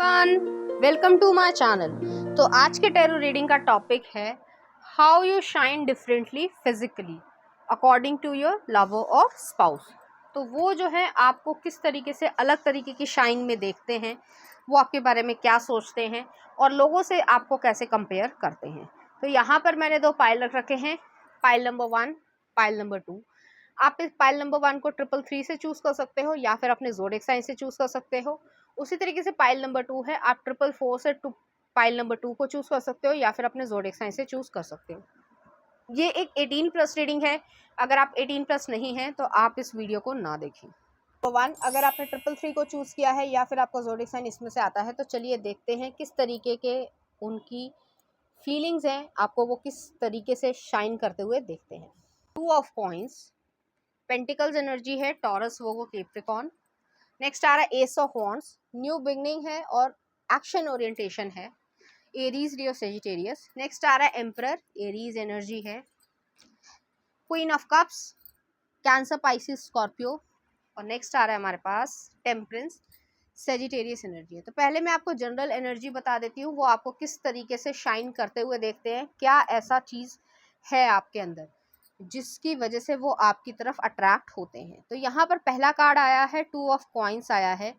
Everyone, welcome to my channel. तो आज के टैरो रीडिंग का टॉपिक है how you shine differently physically according to your lover और स्पाउस। तो वो जो है आपको किस तरीके से अलग तरीके की शाइन में देखते हैं, वो आपके बारे में क्या सोचते हैं और लोगों से आपको कैसे कंपेयर करते हैं। तो यहाँ पर मैंने दो पाइल रख रखे हैं, पाइल नंबर 1, पाइल नंबर 2। आप इस पाइल नंबर 1 को 333 से चूज कर सकते हो या फिर अपने ज़ोडिएक साइन से चूज कर सकते हो। उसी तरीके से पाइल नंबर 2 है, आप 444 से पाइल नंबर 2 को चूज कर सकते हो या फिर अपने ज़ोडिएक साइन से चूज कर सकते हो। ये एक 18+ रीडिंग है। अगर आप 18+ नहीं है तो आप इस वीडियो को ना देखें। तो 1, अगर आपने 333 को चूज किया है या फिर आपका ज़ोडिएक साइन इसमें से आता है, तो चलिए देखते हैं किस तरीके के उनकी फीलिंग्स हैं, आपको वो किस तरीके से शाइन करते हुए देखते हैं। 2 ऑफ कॉइंस, पेंटिकल्स एनर्जी है, टॉरस, वोगो, कैप्रिकॉर्न। नेक्स्ट आ रहा है S of wands, new beginning है और एक्शन ओरिएंटेशन है, एरीज, लियो, सेजिटेरियस। नेक्स्ट आ रहा है एम्परर, एरीज एनर्जी है। Queen of cups, cancer, Pisces, Scorpio. और नेक्स्ट आ रहा है हमारे पास टेम्परेंस, सेजिटेरियस एनर्जी है। तो पहले मैं आपको जनरल एनर्जी बता देती हूँ, वो आपको किस तरीके से शाइन करते हुए देखते हैं, क्या ऐसा चीज़ है आपके अंदर जिसकी वजह से वो आपकी तरफ अट्रैक्ट होते हैं। तो यहाँ पर पहला कार्ड आया है, 2 ऑफ कॉइंस आया है।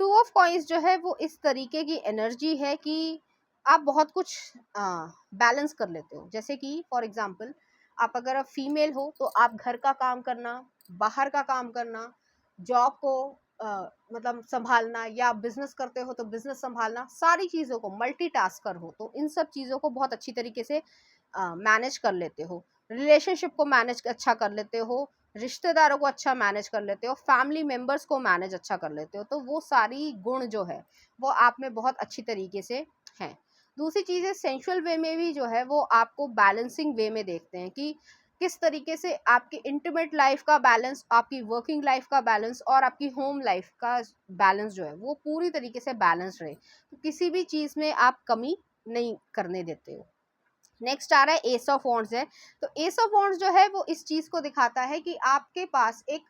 2 ऑफ कॉइंस जो है वो इस तरीके की एनर्जी है कि आप बहुत कुछ बैलेंस कर लेते हो। जैसे कि फॉर एग्जांपल, आप अगर फीमेल हो तो आप घर का काम करना, बाहर का काम करना, जॉब को मतलब संभालना, या बिजनेस करते हो तो बिजनेस संभालना, सारी चीज़ों को मल्टीटास्कर हो तो इन सब चीज़ों को बहुत अच्छी तरीके से मैनेज कर लेते हो। रिलेशनशिप को मैनेज अच्छा कर लेते हो, रिश्तेदारों को अच्छा मैनेज कर लेते हो, फैमिली मेंबर्स को मैनेज अच्छा कर लेते हो। तो वो सारी गुण जो है वो आप में बहुत अच्छी तरीके से हैं। दूसरी चीज़ है, सेंशुअल वे में भी जो है वो आपको बैलेंसिंग वे में देखते हैं कि किस तरीके से आपकी इंटीमेट लाइफ का बैलेंस, आपकी वर्किंग लाइफ का बैलेंस और आपकी होम लाइफ का बैलेंस जो है वो पूरी तरीके से बैलेंस रहे। तो किसी भी चीज़ में आप कमी नहीं करने देते हो। नेक्स्ट आ रहा है एस ऑफ वॉन्ड्स है। तो एस ऑफ वॉन्ड्स जो है वो इस चीज़ को दिखाता है कि आपके पास एक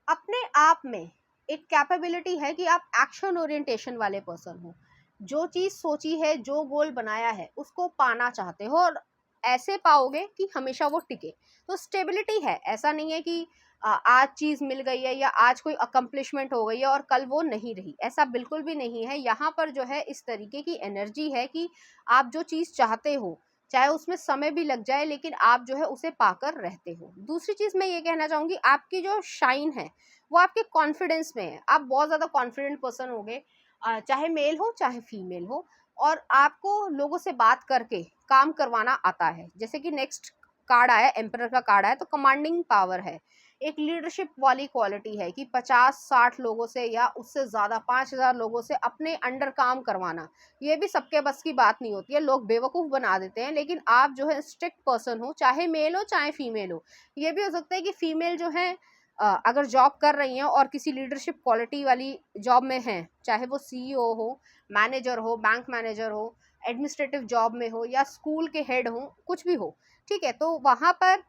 अपने आप में एक कैपेबिलिटी है कि आप एक्शन ओरिएंटेशन वाले पर्सन हो। जो चीज़ सोची है, जो गोल बनाया है, उसको पाना चाहते हो और ऐसे पाओगे कि हमेशा वो टिके। तो स्टेबिलिटी है, ऐसा नहीं है कि आज चीज़ मिल गई है या आज कोई अकम्पलिशमेंट हो गई है और कल वो नहीं रही, ऐसा बिल्कुल भी नहीं है। यहाँ पर जो है इस तरीके की एनर्जी है कि आप जो चीज़ चाहते हो, चाहे उसमें समय भी लग जाए, लेकिन आप जो है उसे पाकर रहते हो। दूसरी चीज़ मैं ये कहना चाहूँगी, आपकी जो शाइन है वो आपके कॉन्फिडेंस में है। आप बहुत ज़्यादा कॉन्फिडेंट पर्सन होगे, चाहे मेल हो चाहे फीमेल हो, और आपको लोगों से बात करके काम करवाना आता है। जैसे कि नेक्स्ट कार्ड आया, एम्परर का कार्ड आया, तो कमांडिंग पावर है, एक लीडरशिप वाली क्वालिटी है कि 50-60 लोगों से या उससे ज़्यादा 5000 लोगों से अपने अंडर काम करवाना, ये भी सबके बस की बात नहीं होती है, लोग बेवकूफ़ बना देते हैं। लेकिन आप जो है स्ट्रिक्ट पर्सन हो, चाहे मेल हो चाहे फीमेल हो। ये भी हो सकता है कि फीमेल जो है अगर जॉब कर रही हैं और किसी लीडरशिप क्वालिटी वाली जॉब में हैं, चाहे वो सीईओ हो, मैनेजर हो, बैंक मैनेजर हो, एडमिनिस्ट्रेटिव जॉब में हो या स्कूल के हेड हो, कुछ भी हो, ठीक है, तो वहाँ पर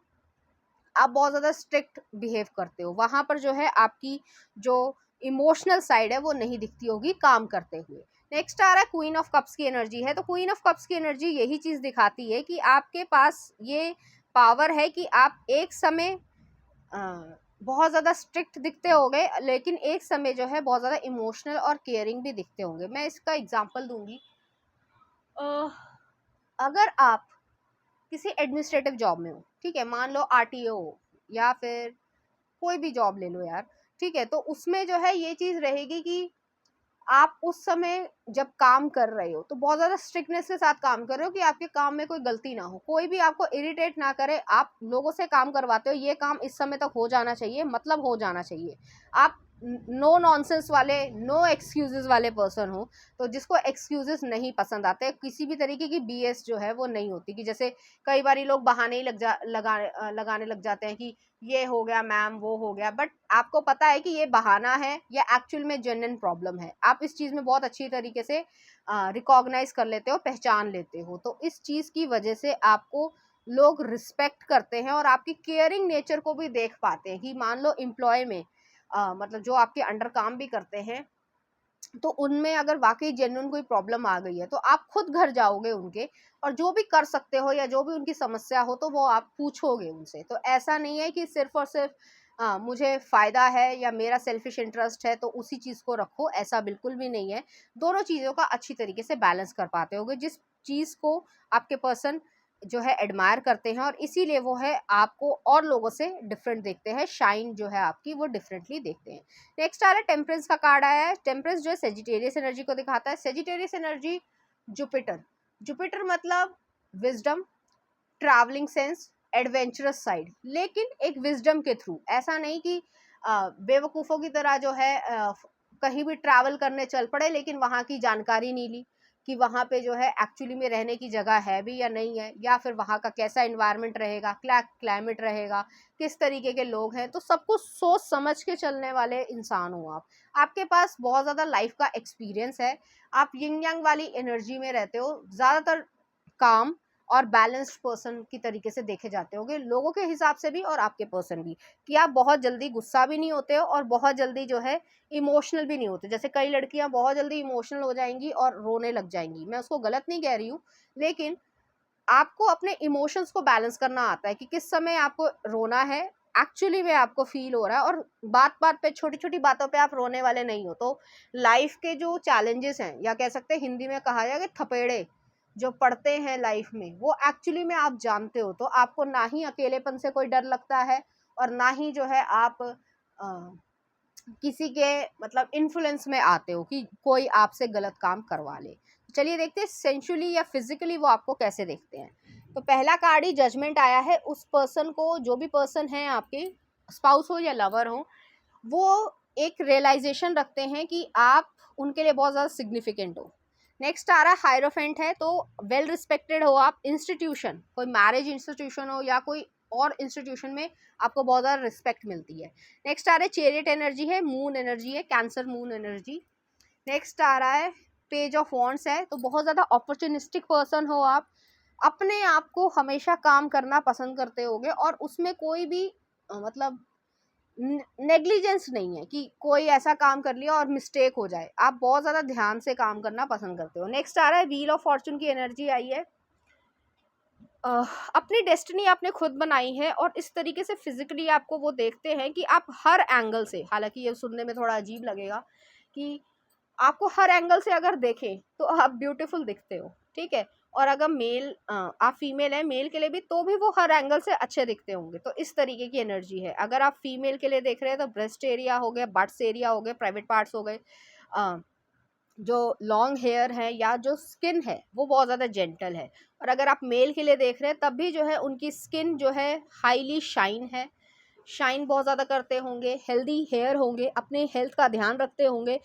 आप बहुत ज़्यादा स्ट्रिक्ट बिहेव करते हो। वहाँ पर जो है आपकी जो इमोशनल साइड है वो नहीं दिखती होगी काम करते हुए। नेक्स्ट आ रहा है क्वीन ऑफ कप्स की एनर्जी है। तो क्वीन ऑफ कप्स की एनर्जी यही चीज़ दिखाती है कि आपके पास ये पावर है कि आप एक समय बहुत ज़्यादा स्ट्रिक्ट दिखते होंगे, लेकिन एक समय जो है बहुत ज़्यादा इमोशनल और केयरिंग भी दिखते होंगे। मैं इसका एग्जांपल दूंगी। अगर आप किसी एडमिनिस्ट्रेटिव जॉब में हो, ठीक है, मान लो आरटीओ हो या फिर कोई भी जॉब ले लो यार, ठीक है, तो उसमें जो है ये चीज़ रहेगी कि आप उस समय जब काम कर रहे हो तो बहुत ज़्यादा स्ट्रिक्टनेस के साथ काम कर रहे हो कि आपके काम में कोई गलती ना हो, कोई भी आपको इरिटेट ना करे। आप लोगों से काम करवाते हो, ये काम इस समय तक हो जाना चाहिए, मतलब हो जाना चाहिए। आप नो नॉनसेंस वाले, नो एक्सक्यूजेस वाले पर्सन हो। तो जिसको एक्सक्यूजेस नहीं पसंद आते, किसी भी तरीके की बीएस जो है वो नहीं होती, कि जैसे कई बार लोग बहाने ही लगाने लग जाते हैं कि ये हो गया मैम, वो हो गया, बट आपको पता है कि ये बहाना है या एक्चुअल में जेन्युइन प्रॉब्लम है। आप इस चीज़ में बहुत अच्छी तरीके से रिकॉग्नाइज कर लेते हो, पहचान लेते हो। तो इस चीज़ की वजह से आपको लोग रिस्पेक्ट करते हैं और आपकी केयरिंग नेचर को भी देख पाते हैं कि मान लो एम्प्लॉय में मतलब जो आपके अंडर काम भी करते हैं, तो उनमें अगर वाकई जेन्युइन कोई प्रॉब्लम आ गई है तो आप खुद घर जाओगे उनके, और जो भी कर सकते हो या जो भी उनकी समस्या हो तो वो आप पूछोगे उनसे। तो ऐसा नहीं है कि सिर्फ और सिर्फ मुझे फ़ायदा है या मेरा सेल्फिश इंटरेस्ट है तो उसी चीज़ को रखो, ऐसा बिल्कुल भी नहीं है। दोनों चीज़ों का अच्छी तरीके से बैलेंस कर पाते होगे, जिस चीज़ को आपके पर्सन जो है एडमायर करते हैं, और इसीलिए वो है आपको और लोगों से डिफरेंट देखते हैं, शाइन जो है आपकी वो डिफरेंटली देखते हैं। नेक्स्ट आ रहा है टेम्परेंस का कार्ड आया है। टेम्परेंस जो है सेजिटेरियस एनर्जी को दिखाता है। सेजिटेरियस एनर्जी जुपिटर, जुपिटर मतलब wisdom, travelling sense, adventurous side, लेकिन एक विजडम के थ्रू। ऐसा नहीं कि बेवकूफ़ों की तरह जो है कहीं भी ट्रैवल करने चल पड़े लेकिन वहाँ की जानकारी नहीं ली कि वहाँ पे जो है एक्चुअली में रहने की जगह है भी या नहीं है, या फिर वहाँ का कैसा इन्वायरमेंट रहेगा, क्या क्लाइमेट रहेगा, किस तरीके के लोग हैं। तो सब कुछ सोच समझ के चलने वाले इंसान हो आप। आपके पास बहुत ज़्यादा लाइफ का एक्सपीरियंस है, आप यिंग यांग वाली एनर्जी में रहते हो, ज़्यादातर काम और बैलेंस्ड पर्सन की तरीके से देखे जाते होंगे लोगों के हिसाब से भी और आपके पर्सन भी, कि आप बहुत जल्दी गुस्सा भी नहीं होते हो और बहुत जल्दी जो है इमोशनल भी नहीं होते। जैसे कई लड़कियां बहुत जल्दी इमोशनल हो जाएंगी और रोने लग जाएंगी, मैं उसको गलत नहीं कह रही हूँ, लेकिन आपको अपने इमोशंस को बैलेंस करना आता है कि किस समय आपको रोना है, एक्चुअली में आपको फील हो रहा है, और बात बात पे छोटी छोटी बातों पे आप रोने वाले नहीं हो। तो लाइफ के जो चैलेंजेस हैं, या कह सकते हैं हिंदी में कहा जाए कि थपेड़े जो पड़ते हैं लाइफ में, वो एक्चुअली में आप जानते हो, तो आपको ना ही अकेलेपन से कोई डर लगता है और ना ही जो है आप किसी के मतलब इन्फ्लुएंस में आते हो कि कोई आपसे गलत काम करवा ले। चलिए देखते हैं सेंशुअली या फिजिकली वो आपको कैसे देखते हैं। तो पहला कार्ड ही जजमेंट आया है। उस पर्सन को, जो भी पर्सन है आपके स्पाउस हो या लवर हो, वो एक रियलाइजेशन रखते हैं कि आप उनके लिए बहुत ज़्यादा सिग्निफिकेंट हो। नेक्स्ट आ रहा है हायरोफेंट है, तो वेल रिस्पेक्टेड हो आप, इंस्टीट्यूशन, कोई मैरिज इंस्टीट्यूशन हो या कोई और इंस्टीट्यूशन में आपको बहुत ज़्यादा रिस्पेक्ट मिलती है। नेक्स्ट आ रहा है चेरियट एनर्जी है, मून एनर्जी है, कैंसर मून एनर्जी। नेक्स्ट आ रहा है पेज ऑफ वॉन्ड्स है, तो बहुत ज़्यादा अपॉर्चुनिस्टिक पर्सन हो आप, अपने आप को हमेशा काम करना पसंद करते होगे और उसमें कोई भी मतलब नेग्लिजेंस नहीं है कि कोई ऐसा काम कर लिया और मिस्टेक हो जाए। आप बहुत ज़्यादा ध्यान से काम करना पसंद करते हो। नेक्स्ट आ रहा है व्हील ऑफ फॉर्चून की एनर्जी आई है। अपनी डेस्टिनी आपने खुद बनाई है और इस तरीके से फिजिकली आपको वो देखते हैं कि आप हर एंगल से, हालांकि ये सुनने में थोड़ा अजीब लगेगा कि आपको हर एंगल से अगर देखें तो आप ब्यूटीफुल दिखते हो, ठीक है। और अगर आप फीमेल है, मेल के लिए भी, तो भी वो हर एंगल से अच्छे दिखते होंगे। तो इस तरीके की एनर्जी है। अगर आप फीमेल के लिए देख रहे हैं तो ब्रेस्ट एरिया हो गया, बट्स एरिया हो गए, प्राइवेट पार्ट्स हो गए, जो लॉन्ग हेयर है या जो स्किन है वो बहुत ज़्यादा जेंटल है। और अगर आप मेल के लिए देख रहे हैं तब भी जो है उनकी स्किन जो है हाईली शाइन है, शाइन बहुत ज़्यादा करते होंगे, हेल्दी हेयर होंगे, अपने हेल्थ का ध्यान रखते होंगे,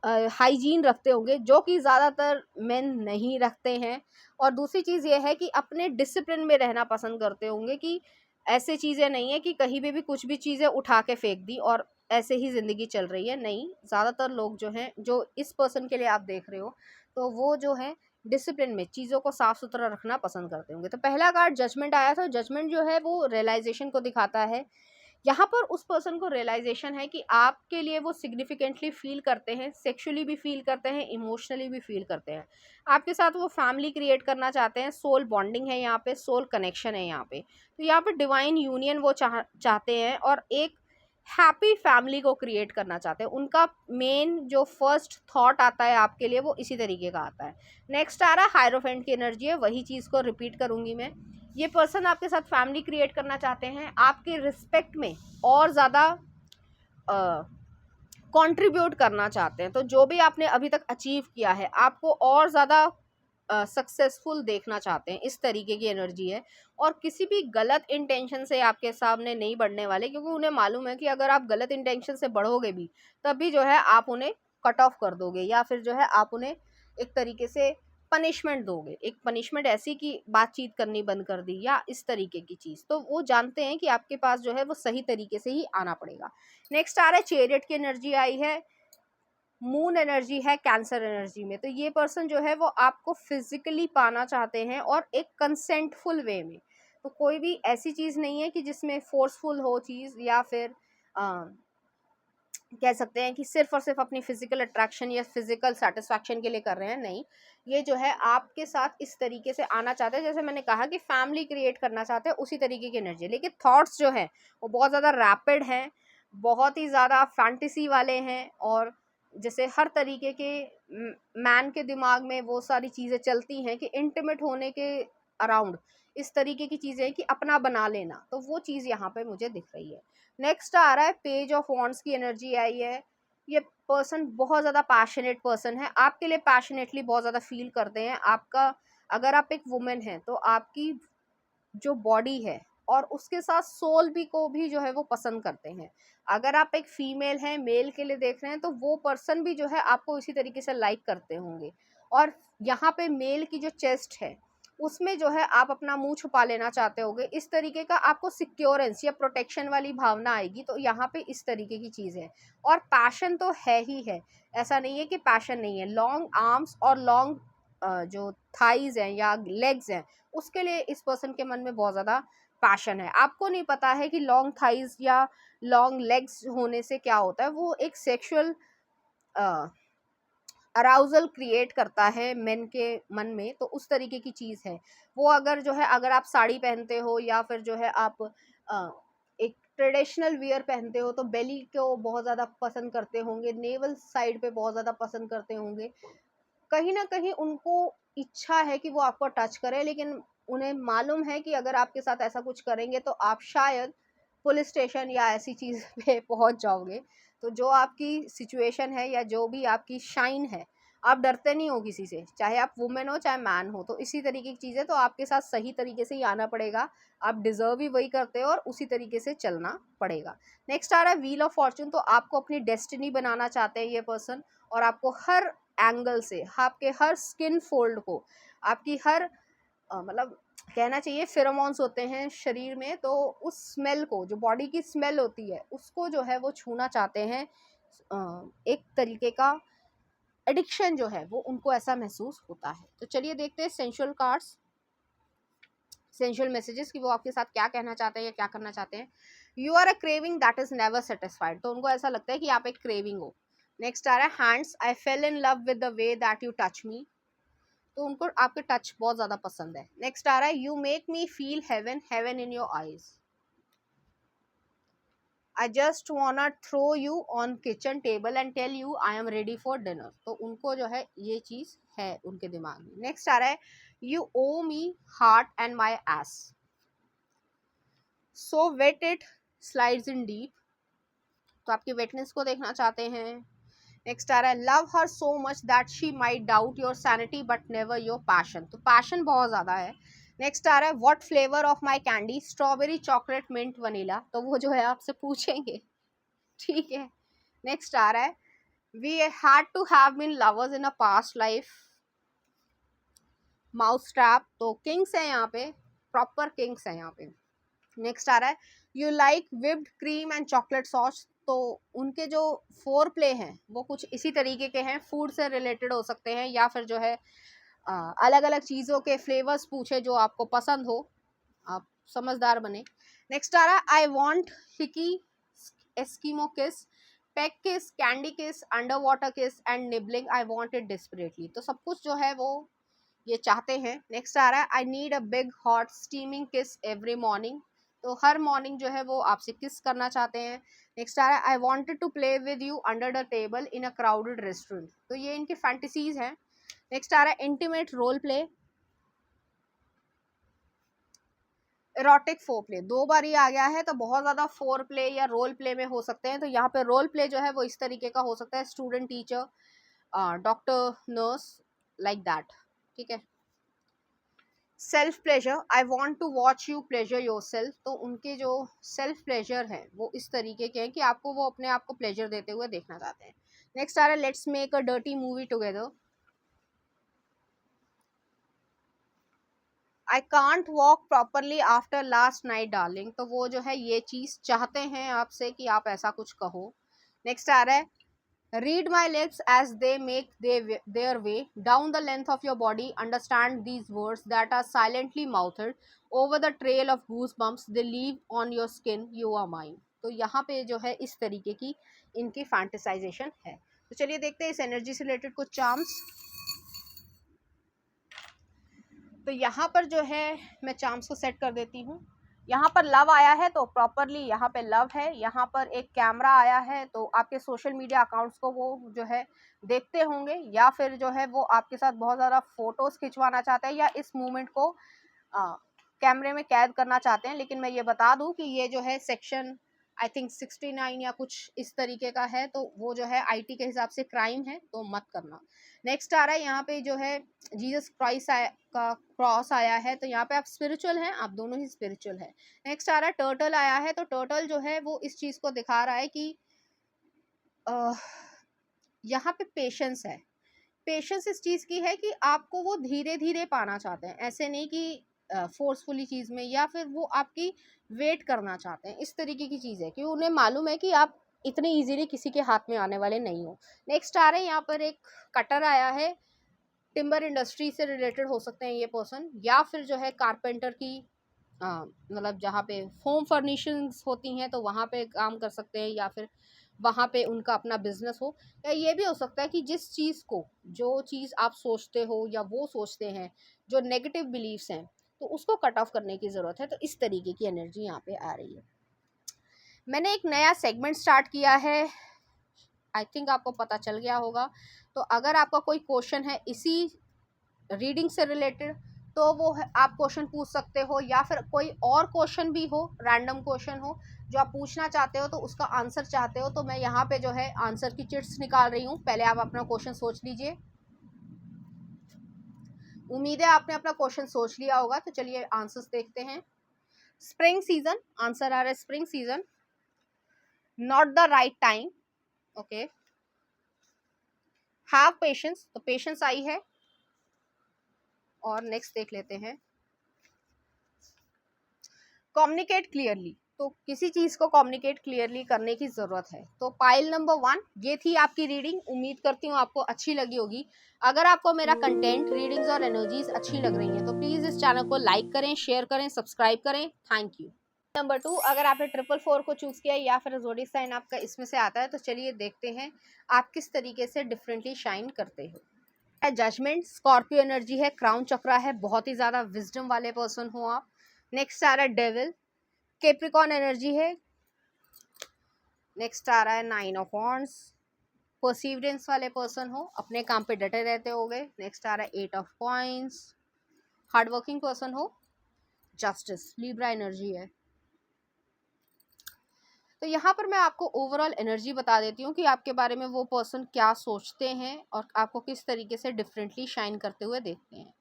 हाइजीन रखते होंगे, जो कि ज़्यादातर मेन नहीं रखते हैं। और दूसरी चीज़ ये है कि अपने डिसिप्लिन में रहना पसंद करते होंगे, कि ऐसे चीज़ें नहीं है कि कहीं भी कुछ भी चीज़ें उठा के फेंक दी और ऐसे ही ज़िंदगी चल रही है। नहीं, ज़्यादातर लोग जो हैं, जो इस पर्सन के लिए आप देख रहे हो, तो वो जो है डिसिप्लिन में चीज़ों को साफ सुथरा रखना पसंद करते होंगे। तो पहला कार्ड जजमेंट आया था। जजमेंट जो है वो रियलाइजेशन को दिखाता है। यहाँ पर उस पर्सन को रियलाइजेशन है कि आपके लिए वो सिग्निफिकेंटली फील करते हैं, सेक्सुअली भी फील करते हैं, इमोशनली भी फील करते हैं। आपके साथ वो फैमिली क्रिएट करना चाहते हैं, सोल बॉन्डिंग है यहाँ पे, सोल कनेक्शन है यहाँ पे। तो यहाँ पे डिवाइन यूनियन वो चाहते हैं और एक हैप्पी फैमिली को क्रिएट करना चाहते हैं। उनका मेन जो फर्स्ट थॉट आता है आपके लिए वो इसी तरीके का आता है। नेक्स्ट आ रहा है हायरोफेंट की एनर्जी है, वही चीज़ को रिपीट करूँगी मैं। ये पर्सन आपके साथ फैमिली क्रिएट करना चाहते हैं, आपके रिस्पेक्ट में और ज़्यादा कंट्रीब्यूट करना चाहते हैं। तो जो भी आपने अभी तक अचीव किया है आपको और ज़्यादा सक्सेसफुल देखना चाहते हैं, इस तरीके की एनर्जी है। और किसी भी गलत इंटेंशन से आपके सामने नहीं बढ़ने वाले, क्योंकि उन्हें मालूम है कि अगर आप गलत इंटेंशन से बढ़ोगे भी तब भी जो है आप उन्हें कट ऑफ कर दोगे, या फिर जो है आप उन्हें एक तरीके से पनिशमेंट दोगे, एक पनिशमेंट ऐसी कि बातचीत करनी बंद कर दी या इस तरीके की चीज़। तो वो जानते हैं कि आपके पास जो है वो सही तरीके से ही आना पड़ेगा। नेक्स्ट आ रहा है चैरियट की एनर्जी आई है, मून एनर्जी है कैंसर एनर्जी में। तो ये पर्सन जो है वो आपको फिजिकली पाना चाहते हैं और एक कंसेंटफुल वे में। तो कोई भी ऐसी चीज़ नहीं है कि जिसमें फोर्सफुल हो चीज़, या फिर कह सकते हैं कि सिर्फ और सिर्फ अपनी फिजिकल अट्रैक्शन या फिजिकल सेटिस्फैक्शन के लिए कर रहे हैं, नहीं। ये जो है आपके साथ इस तरीके से आना चाहते हैं, जैसे मैंने कहा कि फैमिली क्रिएट करना चाहते हैं, उसी तरीके की एनर्जी। लेकिन थॉट्स जो है वो बहुत ज़्यादा रैपिड हैं, बहुत ही ज़्यादा फैंटेसी वाले हैं, और जैसे हर तरीके के मैन के दिमाग में वो सारी चीज़ें चलती हैं कि इंटीमेट होने के अराउंड इस तरीके की चीज़ें कि अपना बना लेना, तो वो चीज़ यहाँ पे मुझे दिख रही है। नेक्स्ट आ रहा है पेज ऑफ वॉन्ड्स की एनर्जी आई है। ये पर्सन बहुत ज़्यादा पैशनेट पर्सन है, आपके लिए पैशनेटली बहुत ज़्यादा फील करते हैं। आपका, अगर आप एक वुमेन हैं तो आपकी जो बॉडी है और उसके साथ सोल भी को भी जो है वो पसंद करते हैं। अगर आप एक फीमेल हैं, मेल के लिए देख रहे हैं, तो वो पर्सन भी जो है आपको इसी तरीके से लाइक करते होंगे। और यहाँ पे मेल की जो चेस्ट है उसमें जो है आप अपना मुंह छुपा लेना चाहते होगे, इस तरीके का आपको सिक्योरेंस या प्रोटेक्शन वाली भावना आएगी। तो यहाँ पे इस तरीके की चीज़ है। और पैशन तो है ही है, ऐसा नहीं है कि पैशन नहीं है। लॉन्ग आर्म्स और लॉन्ग जो थाइज हैं या लेग्स हैं, उसके लिए इस पर्सन के मन में बहुत ज़्यादा पैशन है। आपको नहीं पता है कि लॉन्ग थाइज या लॉन्ग लेग्स होने से क्या होता है, वो एक सेक्सुअल अराउजल क्रिएट करता है मेन के मन में, तो उस तरीके की चीज़ है वो। अगर जो है, अगर आप साड़ी पहनते हो या फिर जो है आप एक ट्रेडिशनल वियर पहनते हो, तो बेली को बहुत ज़्यादा पसंद करते होंगे, नेवल साइड पे बहुत ज़्यादा पसंद करते होंगे। कहीं ना कहीं उनको इच्छा है कि वो आपको टच करे, लेकिन उन्हें मालूम है कि अगर आपके साथ ऐसा कुछ करेंगे तो आप शायद पुलिस स्टेशन या ऐसी चीज़ पे पहुंच जाओगे। तो जो आपकी सिचुएशन है या जो भी आपकी शाइन है, आप डरते नहीं हो किसी से, चाहे आप वुमेन हो चाहे मैन हो। तो इसी तरीके की चीज़ है, तो आपके साथ सही तरीके से ही आना पड़ेगा। आप डिजर्व ही वही करते हो और उसी तरीके से चलना पड़ेगा। नेक्स्ट आ रहा है व्हील ऑफ फॉर्चून। तो आपको अपनी डेस्टिनी बनाना चाहते हैं ये पर्सन, और आपको हर एंगल से, आपके हर स्किन फोल्ड को, आपकी हर मतलब कहना चाहिए फेरोमोन्स होते हैं शरीर में, तो उस स्मेल को, जो बॉडी की स्मेल होती है, उसको जो है वो छूना चाहते हैं। एक तरीके का एडिक्शन जो है वो उनको ऐसा महसूस होता है। तो चलिए देखते हैं सेंशुअल कार्ड्स, सेंशुअल मैसेजेस कि वो आपके साथ क्या कहना चाहते हैं या क्या करना चाहते हैं। You are a craving that is never satisfied. तो उनको ऐसा लगता है कि आप एक क्रेविंग हो। नेक्स्ट आ रहा है hands, I fail in love with the way that you touch me. तो उनको आपके टच बहुत ज़्यादा पसंद है। नेक्स्ट आ रहा है you make me feel heaven, heaven in your eyes. I just wanna throw you on kitchen table and tell you I am ready for dinner. तो उनको जो है ये चीज़ है उनके दिमाग में। नेक्स्ट आ रहा है you owe me heart and my ass, so wet it slides in deep. तो आपकी वेटनेस को देखना चाहते हैं। नेक्स्ट आ रहा है love her so much that she might doubt your sanity but never your passion. तो पैशन बहुत ज़्यादा है। नेक्स्ट आ रहा है what flavour of my candy, strawberry, chocolate, mint, vanilla. तो वो जो है आपसे पूछेंगे, ठीक है। नेक्स्ट आ रहा है we had to have been lovers in a past life, mouse trap. तो किंग्स है यहाँ पे, प्रॉपर किंग्स है यहाँ पे। नेक्स्ट आ रहा है you like whipped cream and chocolate sauce. तो उनके जो फोर प्ले हैं वो कुछ इसी तरीके के हैं, फूड से रिलेटेड हो सकते हैं या फिर जो है अलग अलग चीज़ों के फ्लेवर्स पूछे जो आपको पसंद हो, आप समझदार बने। नेक्स्ट आ रहा है आई वॉन्ट हिकी एस्कीमो किस, पेक किस, कैंडी किस, अंडर वाटर किस and nibbling, I want it desperately. तो सब कुछ जो है वो ये चाहते हैं। नेक्स्ट आ रहा है I need a big hot steaming किस एवरी मॉर्निंग। तो हर मॉर्निंग जो है वो आपसे किस करना चाहते हैं। नेक्स्ट आ रहा है I wanted to play with you under the table in a crowded restaurant. तो ये इनकी फैंटेसीज हैं। नेक्स्ट आ रहा है intimate role play, erotic foreplay. दो बार ये आ गया है, तो बहुत ज़्यादा फोर प्ले या रोल प्ले में हो सकते हैं। तो यहाँ पे रोल प्ले जो है वो इस तरीके का हो सकता है, student teacher, doctor, nurse, like that, ठीक है। Self pleasure, I want to watch you pleasure yourself. तो उनके जो सेल्फ प्लेजर है वो इस तरीके के हैं कि आपको वो अपने आप को प्लेजर देते हुए देखना चाहते हैं। नेक्स्ट आ रहा है let's make a dirty movie together, I can't walk properly after last night darling. तो वो जो है ये चीज़ चाहते हैं आपसे कि आप ऐसा कुछ कहो। नेक्स्ट आ रहा है read my lips as they make their way down the length of your body. Understand these words that are silently mouthed over the trail of goosebumps they leave on your skin. You are mine. तो यहाँ पे जो है इस तरीके की इनकी फैंटेसाइजेशन है। तो चलिए देखते हैं इस एनर्जी से रिलेटेड कुछ चार्म्स। तो यहाँ पर जो है मैं चार्म्स को सेट कर देती हूँ। यहाँ पर लव आया है तो प्रॉपरली यहाँ पे लव है। यहाँ पर एक कैमरा आया है तो आपके सोशल मीडिया अकाउंट्स को वो जो है देखते होंगे, या फिर जो है वो आपके साथ बहुत ज़्यादा फोटोज़ खिंचवाना चाहते हैं या इस मोमेंट को कैमरे में कैद करना चाहते हैं। लेकिन मैं ये बता दूं कि ये जो है सेक्शन आई थिंक 69 या कुछ इस तरीके का है, तो वो जो है आईटी के हिसाब से क्राइम है, तो मत करना। नेक्स्ट आ रहा है यहाँ पे जो है जीसस क्राइस्ट का क्रॉस आया है, तो यहाँ पे आप स्पिरिचुअल हैं, आप दोनों ही स्पिरिचुअल हैं। नेक्स्ट आ रहा है टर्टल आया है, तो टर्टल जो है वो इस चीज़ को दिखा रहा है कि यहाँ पे पेशेंस है। पेशेंस इस चीज़ की है कि आपको वो धीरे धीरे पाना चाहते हैं, ऐसे नहीं कि फोर्सफुली चीज़ में, या फिर वो आपकी वेट करना चाहते हैं, इस तरीके की चीज़ है कि उन्हें मालूम है कि आप इतने इजीली किसी के हाथ में आने वाले नहीं हो। नेक्स्ट आ रहे हैं यहाँ पर एक कटर आया है, टिम्बर इंडस्ट्री से रिलेटेड हो सकते हैं ये पर्सन, या फिर जो है कारपेंटर की मतलब जहाँ पे होम फर्निशिंग्स होती हैं तो वहाँ पे काम कर सकते हैं, या फिर वहाँ पे उनका अपना बिजनेस हो, या ये भी हो सकता है कि जिस चीज़ को, जो चीज़ आप सोचते हो या वो सोचते हैं, जो नेगेटिव बिलीव्स हैं, तो उसको कट ऑफ करने की ज़रूरत है। तो इस तरीके की एनर्जी यहाँ पे आ रही है। मैंने एक नया सेगमेंट स्टार्ट किया है, आई थिंक आपको पता चल गया होगा। तो अगर आपका कोई क्वेश्चन है इसी रीडिंग से रिलेटेड, तो वो आप क्वेश्चन पूछ सकते हो, या फिर कोई और क्वेश्चन भी हो, रैंडम क्वेश्चन हो जो आप पूछना चाहते हो, तो उसका आंसर चाहते हो, तो मैं यहाँ पे जो है आंसर की चिट्स निकाल रही हूँ। पहले आप अपना क्वेश्चन सोच लीजिए। उम्मीद है आपने अपना क्वेश्चन सोच लिया होगा। तो चलिए आंसर्स देखते हैं। स्प्रिंग सीजन, आंसर आ रहा है spring season. Not the right time, okay. Have patience, तो पेशेंस आई है। और नेक्स्ट देख लेते हैं, कम्युनिकेट क्लियरली, तो किसी चीज़ को कम्युनिकेट क्लियरली करने की ज़रूरत है। तो पाइल नंबर 1 ये थी आपकी रीडिंग। उम्मीद करती हूँ आपको अच्छी लगी होगी। अगर आपको मेरा कंटेंट, रीडिंग्स और एनर्जीज अच्छी लग रही हैं तो प्लीज़ इस चैनल को लाइक करें, शेयर करें, सब्सक्राइब करें। Thank you. नंबर 2, अगर आपने 444 को चूज़ किया या फिर ज़ोडिएक साइन आपका इसमें से आता है, तो चलिए देखते हैं आप किस तरीके से डिफरेंटली शाइन करते हो। जजमेंट, स्कॉर्पियो एनर्जी है, क्राउन चक्रा है, बहुत ही ज़्यादा विजडम वाले पर्सन हो आप। नेक्स्ट आ रहा है डेविल, कैप्रिकॉर्न एनर्जी है। नेक्स्ट आ रहा है 9 ऑफ वॉन्ड्स, परसिवरेंस वाले पर्सन हो, अपने काम पे डटे रहते होगे। नेक्स्ट आ रहा है 8 of coins, hard working person हो। जस्टिस, लिब्रा एनर्जी है। तो यहाँ पर मैं आपको ओवरऑल एनर्जी बता देती हूँ कि आपके बारे में वो पर्सन क्या सोचते हैं और आपको किस तरीके से डिफरेंटली शाइन करते हुए देखते हैं।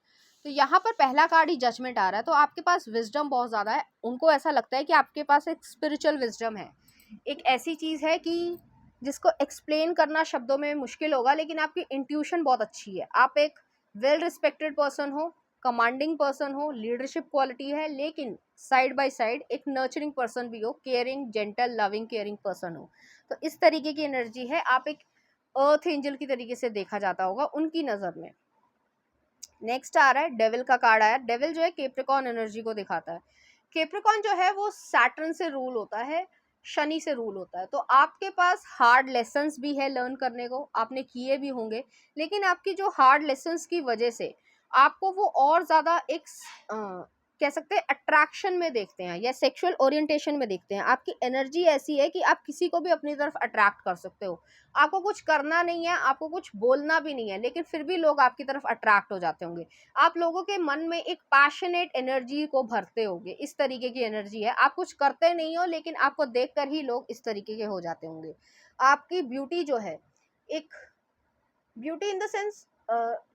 तो यहाँ पर पहला कार्ड ही जजमेंट आ रहा है, तो आपके पास विजडम बहुत ज़्यादा है। उनको ऐसा लगता है कि आपके पास एक स्पिरिचुअल विजडम है, एक ऐसी चीज़ है कि जिसको एक्सप्लेन करना शब्दों में मुश्किल होगा, लेकिन आपकी इंट्यूशन बहुत अच्छी है। आप एक वेल रिस्पेक्टेड पर्सन हो, कमांडिंग पर्सन हो, लीडरशिप क्वालिटी है, लेकिन साइड बाय साइड एक नर्चरिंग पर्सन भी हो, caring, gentle, loving, caring person हो। तो इस तरीके की एनर्जी है। आप एक अर्थ एंजल की तरीके से देखा जाता होगा उनकी नज़र में। नेक्स्ट आ रहा है डेविल का कार्ड आया। डेविल जो है कैप्रिकॉर्न एनर्जी को दिखाता है। कैप्रिकॉर्न जो है वो सैटर्न से रूल होता है, शनि से रूल होता है। तो आपके पास हार्ड लेसन्स भी है लर्न करने को, आपने किए भी होंगे, लेकिन आपकी जो हार्ड लेसन्स की वजह से आपको वो और ज़्यादा एक कह सकते हैं अट्रैक्शन में देखते हैं या सेक्सुअल ओरिएंटेशन में देखते हैं। आपकी एनर्जी ऐसी है कि आप किसी को भी अपनी तरफ अट्रैक्ट कर सकते हो। आपको कुछ करना नहीं है, आपको कुछ बोलना भी नहीं है, लेकिन फिर भी लोग आपकी तरफ अट्रैक्ट हो जाते होंगे। आप लोगों के मन में एक पैशनेट एनर्जी को भरते होंगे, इस तरीके की एनर्जी है। आप कुछ करते नहीं हो, लेकिन आपको देखकर ही लोग इस तरीके के हो जाते होंगे। आपकी ब्यूटी जो है, एक beauty in the sense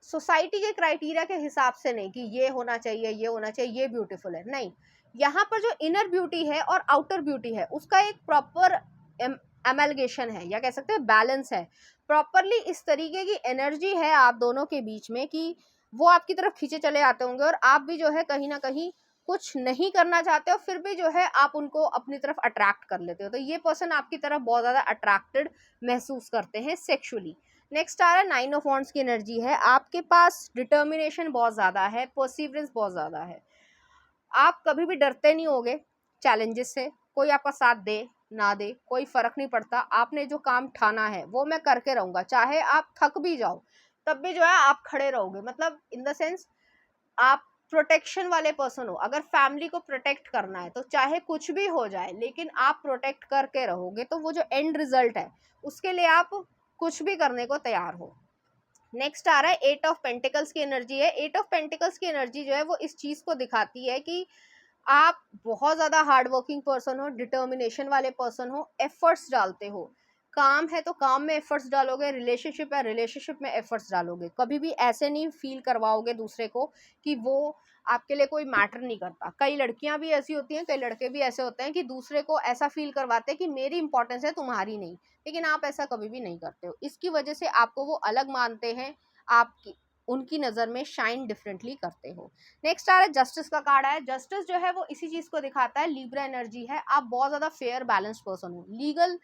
society के क्राइटेरिया के हिसाब से नहीं कि ये होना चाहिए, ये होना चाहिए, ये ब्यूटीफुल है, नहीं। यहाँ पर जो इनर ब्यूटी है और आउटर ब्यूटी है उसका एक प्रॉपर एमलगेशन है, या कह सकते हैं बैलेंस है। प्रॉपरली इस तरीके की एनर्जी है आप दोनों के बीच में कि वो आपकी तरफ खींचे चले आते होंगे, और आप भी जो है कहीं ना कहीं कुछ नहीं करना चाहते हो, फिर भी जो है आप उनको अपनी तरफ अट्रैक्ट कर लेते हो। तो ये पर्सन आपकी तरफ बहुत ज़्यादा अट्रैक्टेड महसूस करते हैं सेक्सुअली। नेक्स्ट आ रहा है 9 ऑफ वॉन्ड्स की एनर्जी है। आपके पास डिटर्मिनेशन बहुत ज़्यादा है, परसिवरेंस बहुत ज़्यादा है। आप कभी भी डरते नहीं होगे चैलेंजेस से, कोई आपका साथ दे ना दे, कोई फर्क नहीं पड़ता, आपने जो काम ठाना है वो मैं करके रहूंगा, चाहे आप थक भी जाओ तब भी जो है आप खड़े रहोगे। मतलब इन द सेंस आप प्रोटेक्शन वाले पर्सन हो। अगर फैमिली को प्रोटेक्ट करना है तो चाहे कुछ भी हो जाए लेकिन आप प्रोटेक्ट करके रहोगे, तो वो जो एंड रिजल्ट है उसके लिए आप कुछ भी करने को तैयार हो। नेक्स्ट आ रहा है 8 ऑफ पेंटिकल्स की एनर्जी है। 8 ऑफ पेंटिकल्स की एनर्जी जो है वो इस चीज को दिखाती है कि आप बहुत ज्यादा हार्ड वर्किंग पर्सन हो, डिटर्मिनेशन वाले पर्सन हो, एफर्ट्स डालते हो। काम है तो काम में एफर्ट्स डालोगे, रिलेशनशिप है रिलेशनशिप में एफर्ट्स डालोगे। कभी भी ऐसे नहीं फील करवाओगे दूसरे को कि वो आपके लिए कोई मैटर नहीं करता। कई लड़कियां भी ऐसी होती हैं, कई लड़के भी ऐसे होते हैं कि दूसरे को ऐसा फील करवाते हैं कि मेरी इंपॉर्टेंस है तुम्हारी नहीं, लेकिन आप ऐसा कभी भी नहीं करते हो। इसकी वजह से आपको वो अलग मानते हैं, आपकी उनकी नज़र में शाइन डिफरेंटली करते हो। नेक्स्ट आ रहा है जस्टिस का कार्ड है। जस्टिस जो है वो इसी चीज को दिखाता है, लिब्रा एनर्जी है। आप बहुत ज्यादा फेयर बैलेंस पर्सन हो। लीगल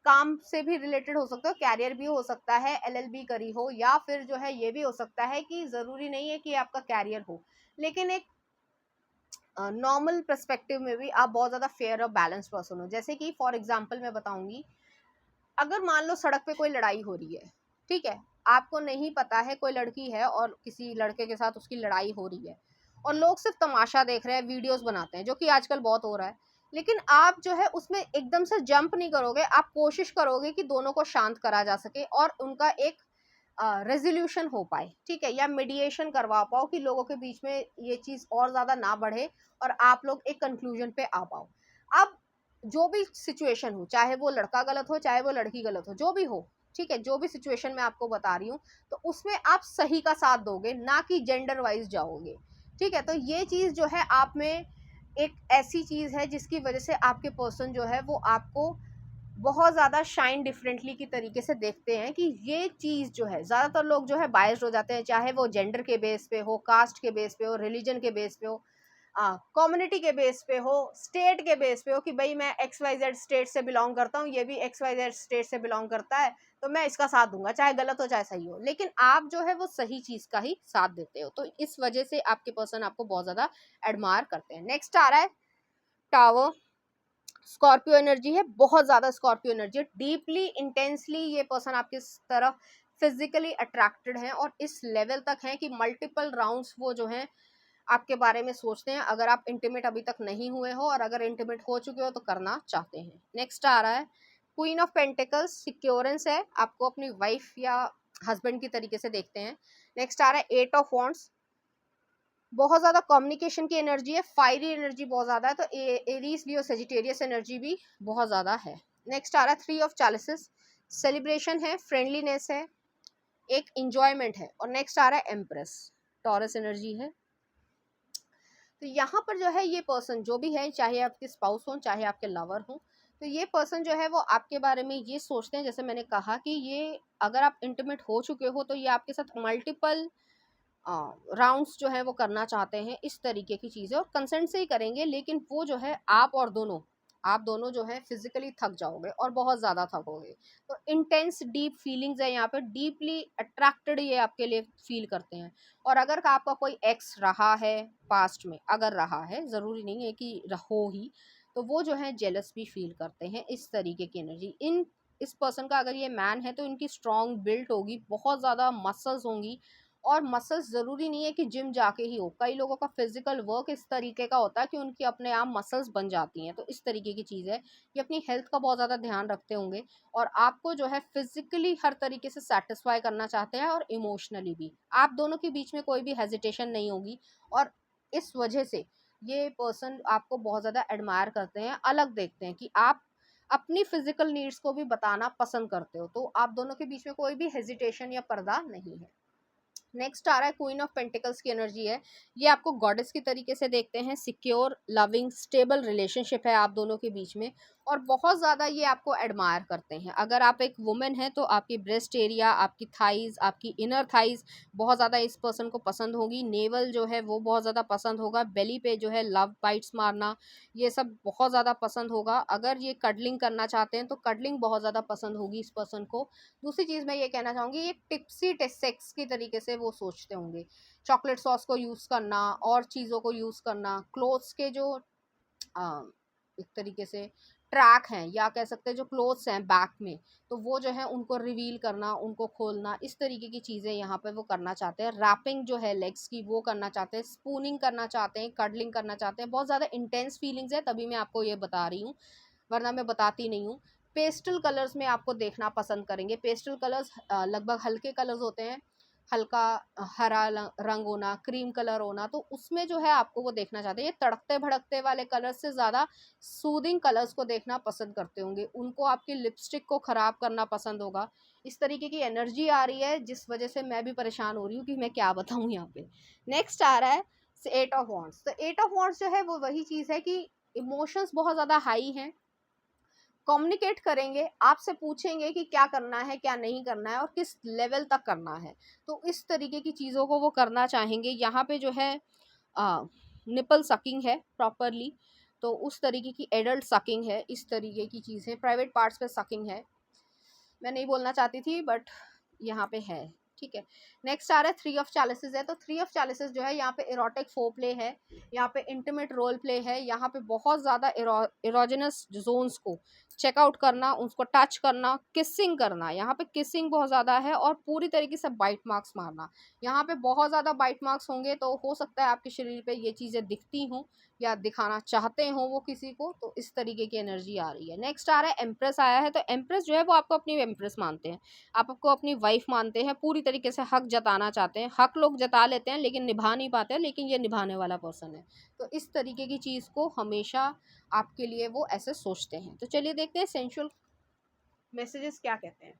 काम से भी रिलेटेड हो सकते हो, कैरियर भी हो सकता है, एलएलबी करी हो, या फिर जो है ये भी हो सकता है कि जरूरी नहीं है कि आपका कैरियर हो, लेकिन एक नॉर्मल पर्सपेक्टिव में भी आप बहुत ज्यादा फेयर और बैलेंस पर्सन हो। जैसे कि फॉर एग्जाम्पल मैं बताऊंगी, अगर मान लो सड़क पे कोई लड़ाई हो रही है, ठीक है, आपको नहीं पता है, कोई लड़की है और किसी लड़के के साथ उसकी लड़ाई हो रही है और लोग सिर्फ तमाशा देख रहे हैं, वीडियोस बनाते हैं, जो कि आजकल बहुत हो रहा है, लेकिन आप जो है उसमें एकदम से जंप नहीं करोगे, आप कोशिश करोगे कि दोनों को शांत करा जा सके और उनका एक रेजोल्यूशन हो पाए, ठीक है, या मीडिएशन करवा पाओ कि लोगों के बीच में ये चीज और ज्यादा ना बढ़े और आप लोग एक कंक्लूजन पे आ पाओ। अब जो भी सिचुएशन हो, चाहे वो लड़का गलत हो चाहे वो लड़की गलत हो, जो भी हो, ठीक है, जो भी सिचुएशन मैं आपको बता रही हूँ, तो उसमें आप सही का साथ दोगे, ना कि जेंडर वाइज जाओगे। ठीक है, तो ये चीज जो है आप में एक ऐसी चीज है जिसकी वजह से आपके पर्सन जो है वो आपको बहुत ज़्यादा शाइन डिफरेंटली की तरीके से देखते हैं कि ये चीज़ जो है, ज़्यादातर लोग जो है बायस्ड हो जाते हैं, चाहे वो जेंडर के बेस पे हो, कास्ट के बेस पे हो, रिलीजन के बेस पे हो, कम्युनिटी के बेस पे हो, स्टेट के बेस पे हो कि भाई मैं एक्स वाई जेड स्टेट से बिलोंग करता हूँ, ये भी एक्स वाई जेड स्टेट से बिलोंग करता है, तो मैं इसका साथ दूंगा, चाहे गलत हो चाहे सही हो, लेकिन आप जो है वो सही चीज़ का ही साथ देते हो, तो इस वजह से आपके पर्सन आपको बहुत ज़्यादा एडमायर करते हैं। नेक्स्ट आ रहा है टावर। स्कॉर्पियो एनर्जी है, बहुत ज्यादा स्कॉर्पियो एनर्जी है, डीपली इंटेंसली ये पर्सन आपकी तरफ फिजिकली अट्रैक्टेड है और इस लेवल तक है कि मल्टीपल राउंड्स वो जो है आपके बारे में सोचते हैं, अगर आप इंटीमेट अभी तक नहीं हुए हो और अगर इंटीमेट हो चुके हो तो करना चाहते हैं। नेक्स्ट आ रहा है क्वीन ऑफ पेंटिकल्स, सिक्योरेंस है, आपको अपनी वाइफ या हस्बैंड की तरीके से देखते हैं। नेक्स्ट आ रहा है एट ऑफ वॉन्ड्स, बहुत ज्यादा कम्युनिकेशन की एनर्जी है, फायरी एनर्जी बहुत ज्यादा है, तो एरीज लियो सेजिटेरियस एनर्जी भी बहुत ज्यादा है। नेक्स्ट आ रहा है थ्री ऑफ चालिसेस, सेलिब्रेशन है, फ्रेंडलीनेस है, एक इंजॉयमेंट है, और नेक्स्ट आ रहा है एम्प्रेस, टॉरस एनर्जी है। तो यहाँ पर जो है ये पर्सन जो भी है, चाहे आपके स्पाउस हो चाहे आपके लवर हो, तो ये पर्सन जो है वो आपके बारे में ये सोचते हैं, जैसे मैंने कहा कि ये अगर आप इंटीमेट हो चुके हो तो ये आपके साथ मल्टीपल राउंड्स जो है वो करना चाहते हैं, इस तरीके की चीज़ें, और कंसेंट से ही करेंगे, लेकिन वो जो है आप दोनों जो है फिजिकली थक जाओगे और बहुत ज़्यादा थकोगे। तो इंटेंस डीप फीलिंग्स है यहाँ पे, डीपली अट्रैक्टेड ये आपके लिए फील करते हैं। और अगर आपका कोई एक्स रहा है पास्ट में, अगर रहा है, ज़रूरी नहीं है कि हो ही, तो वो जो है जेलस भी फील करते हैं, इस तरीके की एनर्जी इस पर्सन का। अगर ये मैन है तो इनकी स्ट्रॉन्ग बिल्ट होगी, बहुत ज़्यादा मसल्स होंगी, और मसल्स ज़रूरी नहीं है कि जिम जाके ही हो, कई लोगों का फिजिकल वर्क इस तरीके का होता है कि उनकी अपने आप मसल्स बन जाती हैं, तो इस तरीके की चीज़ है। ये अपनी हेल्थ का बहुत ज़्यादा ध्यान रखते होंगे और आपको जो है फिजिकली हर तरीके से सेटिस्फाई करना चाहते हैं, और इमोशनली भी आप दोनों के बीच में कोई भी हेजिटेशन नहीं होगी, और इस वजह से ये पर्सन आपको बहुत ज़्यादा एडमायर करते हैं, अलग देखते हैं कि आप अपनी फिजिकल नीड्स को भी बताना पसंद करते हो, तो आप दोनों के बीच में कोई भी हेजिटेशन या पर्दा नहीं है। नेक्स्ट आ रहा है क्वीन ऑफ पेंटिकल्स की एनर्जी है, ये आपको गॉडेस की तरीके से देखते हैं, सिक्योर लविंग स्टेबल रिलेशनशिप है आप दोनों के बीच में, और बहुत ज़्यादा ये आपको एडमायर करते हैं। अगर आप एक वुमेन है तो आपकी ब्रेस्ट एरिया, आपकी थाइज, आपकी इनर थाइज बहुत ज़्यादा इस पर्सन को पसंद होगी, नेवल जो है वो बहुत ज़्यादा पसंद होगा, बेली पे जो है लव बाइट्स मारना, ये सब बहुत ज़्यादा पसंद होगा। अगर ये कडलिंग करना चाहते हैं तो कडलिंग बहुत ज़्यादा पसंद होगी इस पर्सन को। दूसरी चीज़ मैं ये कहना चाहूँगी, ये टिप्सी सेक्स की तरीके से वो सोचते होंगे, चॉकलेट सॉस को यूज़ करना और चीज़ों को यूज़ करना, क्लोथ्स के जो एक तरीके से ट्रैक हैं या कह सकते हैं जो क्लोथ्स हैं बैक में, तो वो जो है उनको रिवील करना, उनको खोलना, इस तरीके की चीज़ें यहाँ पे वो करना चाहते हैं। रैपिंग जो है लेग्स की वो करना चाहते हैं, स्पूनिंग करना चाहते हैं, कडलिंग करना चाहते हैं। बहुत ज़्यादा इंटेंस फीलिंग्स है, तभी मैं आपको ये बता रही हूँ, वरना मैं बताती नहीं हूँ। पेस्टल कलर्स में आपको देखना पसंद करेंगे। पेस्टल कलर्स लगभग हल्के कलर्स होते हैं, हल्का हरा रंग होना, क्रीम कलर होना, तो उसमें जो है आपको वो देखना चाहते हैं। ये तड़कते भड़कते वाले कलर्स से ज़्यादा सूदिंग कलर्स को देखना पसंद करते होंगे। उनको आपकी लिपस्टिक को ख़राब करना पसंद होगा। इस तरीके की एनर्जी आ रही है जिस वजह से मैं भी परेशान हो रही हूँ कि मैं क्या बताऊँ यहाँ पे। नेक्स्ट आ रहा है एट ऑफ वॉन्ड्स। तो एट ऑफ वॉन्ड्स जो है वो वही चीज़ है कि इमोशंस बहुत ज़्यादा हाई हैं, कम्युनिकेट करेंगे, आपसे पूछेंगे कि क्या करना है, क्या नहीं करना है और किस लेवल तक करना है। तो इस तरीके की चीज़ों को वो करना चाहेंगे। यहाँ पे जो है निपल सकिंग है प्रॉपरली, तो उस तरीके की एडल्ट सकिंग है, इस तरीके की चीज़ है। प्राइवेट पार्ट्स पे सकिंग है, मैं नहीं बोलना चाहती थी बट यहाँ पे है, ठीक है। नेक्स्ट आ रहा है थ्री ऑफ चैलिसेस है। तो थ्री ऑफ चैलिसेस जो है यहाँ पे इरोटिक फो प्ले है, यहाँ पे इंटीमेट रोल प्ले है, यहाँ पे बहुत ज़्यादा इरोजिनस जोन्स को चेकआउट करना, उसको टच करना, किसिंग करना। यहाँ पे किसिंग बहुत ज़्यादा है और पूरी तरीके से बाइट मार्क्स मारना। यहाँ पे बहुत ज़्यादा बाइट मार्क्स होंगे, तो हो सकता है आपके शरीर पे ये चीज़ें दिखती हों या दिखाना चाहते हो वो किसी को, तो इस तरीके की एनर्जी आ रही है। नेक्स्ट आ रहा है एम्प्रेस आया है। तो एम्प्रेस जो है वो आपको अपनी एम्प्रेस मानते हैं, आपको अपनी वाइफ मानते हैं, पूरी तरीके से हक जताना चाहते हैं। हक लोग जता लेते हैं लेकिन निभा नहीं पाते हैं, लेकिन ये निभाने वाला पर्सन है। तो इस तरीके की चीज़ को हमेशा आपके लिए वो ऐसे सोचते हैं। तो चलिए देखते हैं सेंशुअल मैसेजेस क्या कहते हैं।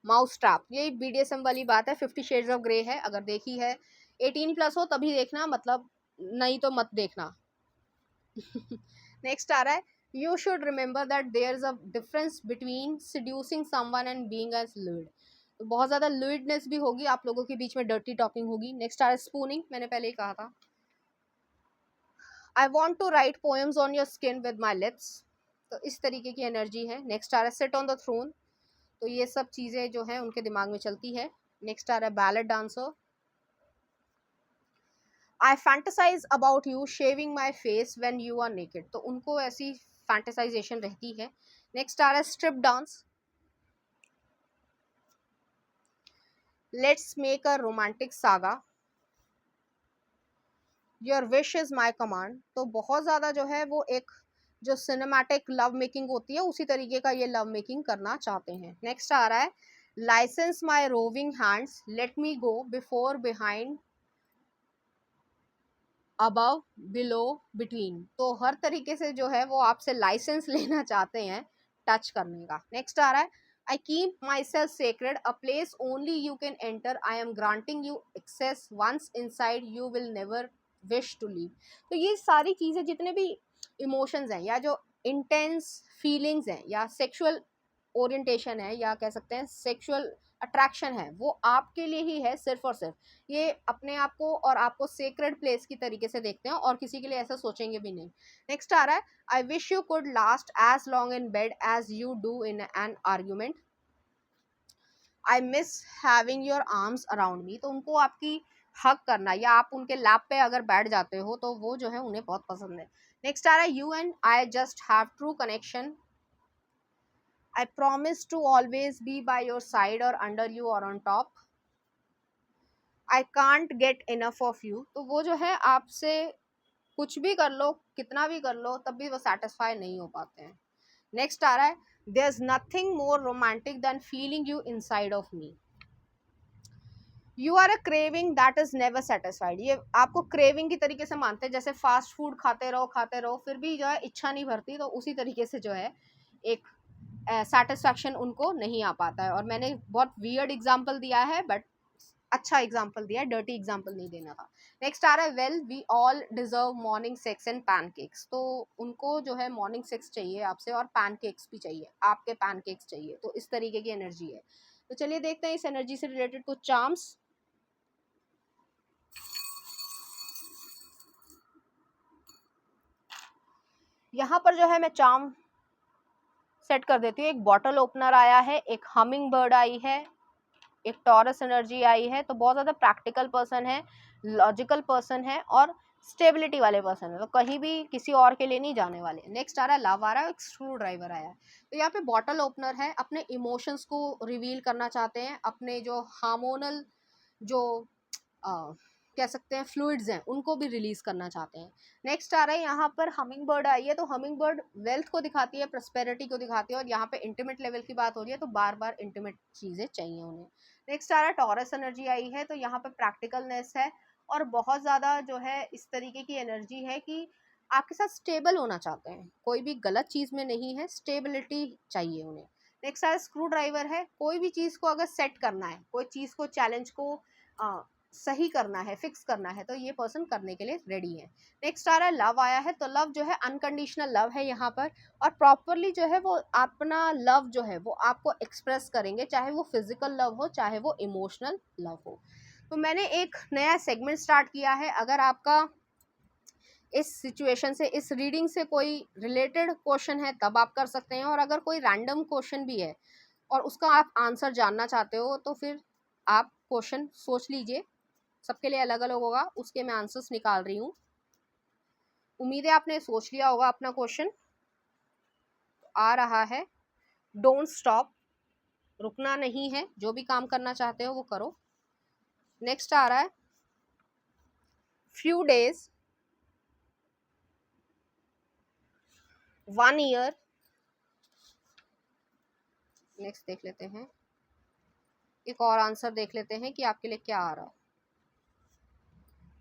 माउस ट्रैप, ये BDSM वाली बात है, 50 शेड्स ऑफ ग्रे है। अगर देखी है 18+ हो तभी देखना, मतलब नहीं तो मत देखना। नेक्स्ट आ रहा है you should remember that there is a difference between seducing someone and being a lewd. तो बहुत ज़्यादा लुइडनेस भी होगी, आप लोगों के बीच में डर्टी टॉकिंग होगी। नेक्स्ट आ रहा है स्पूनिंग, मैंने पहले ही कहा था। I want to write poems on your skin with my lips, तो इस तरीके की एनर्जी है। नेक्स्ट आ रहा है सिट ऑन द थ्रोन, तो ये सब चीज़ें जो है उनके दिमाग में चलती है। नेक्स्ट आ रहा है ballet dancer. I fantasise about you shaving my face when you are naked, तो उनको ऐसी फैंटेसाइजेशन रहती है। नेक्स्ट आ रहा है strip dance. Let's make a romantic saga. Your wish is my command, तो बहुत ज़्यादा जो है वो एक जो सिनेमैटिक लव मेकिंग होती है उसी तरीके का ये लव मेकिंग करना चाहते हैं। नेक्स्ट आ रहा है license my roving hands, let me go before, behind, above, below, between, तो हर तरीके से जो है वो आपसे लाइसेंस लेना चाहते हैं टच करने का। नेक्स्ट आ रहा है I keep myself sacred, a place only you can enter, I am granting you access, once inside you will never wish to leave. तो ये सारी चीज़ें जितने भी इमोशंस हैं या जो इंटेंस फीलिंग्स हैं या सेक्सुअल ओरिएंटेशन है या कह सकते हैं सेक्सुअल अट्रैक्शन है, वो आपके लिए ही है सिर्फ और सिर्फ। ये अपने आप को और आपको सेक्रेड प्लेस की तरीके से देखते हैं और किसी के लिए ऐसा सोचेंगे भी नहीं। नेक्स्ट आ रहा है I wish you could last as long in bed as you do in an argument, I miss having your arms around me, तो उनको आपकी हक करना या आप उनके लैप पे अगर बैठ जाते हो तो वो जो है उन्हें बहुत पसंद है। नेक्स्ट आ रहा है you and I just have true connection, I promise to always be by your side or under you or on top. I can't get enough of you, तो वो जो है आपसे कुछ भी कर लो, कितना भी कर लो, तब भी वो सेटिस्फाई नहीं हो पाते हैं। नेक्स्ट आ रहा है there's nothing more romantic than feeling you inside of me. You are a craving that is never satisfied. ये आपको क्रेविंग की तरीके से मानते हैं, जैसे फास्ट फूड खाते रहो फिर भी जो है इच्छा नहीं भरती, तो उसी तरीके से जो है एक सेटिस्फैक्शन उनको नहीं आ पाता है। और मैंने बहुत वियर्ड एग्जांपल दिया है बट अच्छा एग्जांपल दिया है, डर्टी एग्जांपल नहीं देना था। नेक्स्ट आ रहा है well we all deserve morning sex and pancakes, तो उनको जो है मॉर्निंग सेक्स चाहिए आपसे और पैनकेक्स भी चाहिए, आपके पैनकेक्स चाहिए, तो इस तरीके की एनर्जी है। तो चलिए देखते हैं इस एनर्जी से रिलेटेड कुछ चार्म्स। यहाँ पर जो है मैं चार्म सेट कर देती हूँ। एक बॉटल ओपनर आया है, एक हमिंग बर्ड आई है, एक टॉरस एनर्जी आई है। तो बहुत ज़्यादा प्रैक्टिकल पर्सन है, लॉजिकल पर्सन है और स्टेबिलिटी वाले पर्सन है, तो कहीं भी किसी और के लिए नहीं जाने वाले। नेक्स्ट आ रहा है लव आ रहा है, एक स्क्रू ड्राइवर आया है। तो यहाँ पे बॉटल ओपनर है, अपने इमोशंस को रिवील करना चाहते हैं, अपने जो हार्मोनल जो कह सकते हैं फ्लूइड्स हैं उनको भी रिलीज करना चाहते हैं। नेक्स्ट आ रहा है यहाँ पर हमिंग बर्ड आई है, तो हमिंग बर्ड वेल्थ को दिखाती है, प्रॉस्पेरिटी को दिखाती है, और यहाँ पे इंटीमेट लेवल की बात हो रही है, तो बार बार इंटीमेट चीज़ें चाहिए उन्हें। नेक्स्ट आ रहा है टॉरस एनर्जी आई है, तो यहाँ पे प्रैक्टिकलनेस है और बहुत ज़्यादा जो है इस तरीके की एनर्जी है कि आपके साथ स्टेबल होना चाहते हैं, कोई भी गलत चीज़ में नहीं है, स्टेबिलिटी चाहिए उन्हें। नेक्स्ट आ स्क्रू ड्राइवर है, कोई भी चीज़ को अगर सेट करना है, कोई चीज़ को चैलेंज को सही करना है, फिक्स करना है, तो ये पर्सन करने के लिए रेडी है। नेक्स्ट आ रहा है लव आया है, तो लव जो है अनकंडीशनल लव है यहाँ पर, और प्रॉपरली जो है वो अपना लव जो है वो आपको एक्सप्रेस करेंगे, चाहे वो फिजिकल लव हो चाहे वो इमोशनल लव हो। तो मैंने एक नया सेगमेंट स्टार्ट किया है, अगर आपका इस सिचुएशन से, इस रीडिंग से कोई रिलेटेड क्वेश्चन है तब आप कर सकते हैं, और अगर कोई रैंडम क्वेश्चन भी है और उसका आप आंसर जानना चाहते हो तो फिर आप क्वेश्चन सोच लीजिए, सबके लिए अलग अलग होगा, उसके मैं आंसर्स निकाल रही हूँ। उम्मीद है आपने सोच लिया होगा अपना क्वेश्चन। आ रहा है डोंट स्टॉप, रुकना नहीं है, जो भी काम करना चाहते हो वो करो। नेक्स्ट आ रहा है फ्यू डेज, 1 ईयर। नेक्स्ट देख लेते हैं, एक और आंसर देख लेते हैं कि आपके लिए क्या आ रहा है।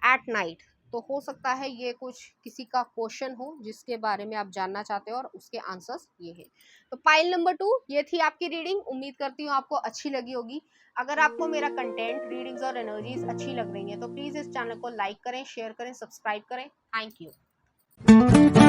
एट नाइट, तो हो सकता है ये कुछ किसी का क्वेश्चन हो जिसके बारे में आप जानना चाहते हो और उसके आंसर्स ये है। तो पाइल नंबर 2 ये थी आपकी रीडिंग, उम्मीद करती हूँ आपको अच्छी लगी होगी। अगर आपको मेरा कंटेंट, रीडिंग्स और एनर्जीज अच्छी लग रही हैं तो प्लीज़ इस चैनल को लाइक करें, शेयर करें, सब्सक्राइब करें। Thank you.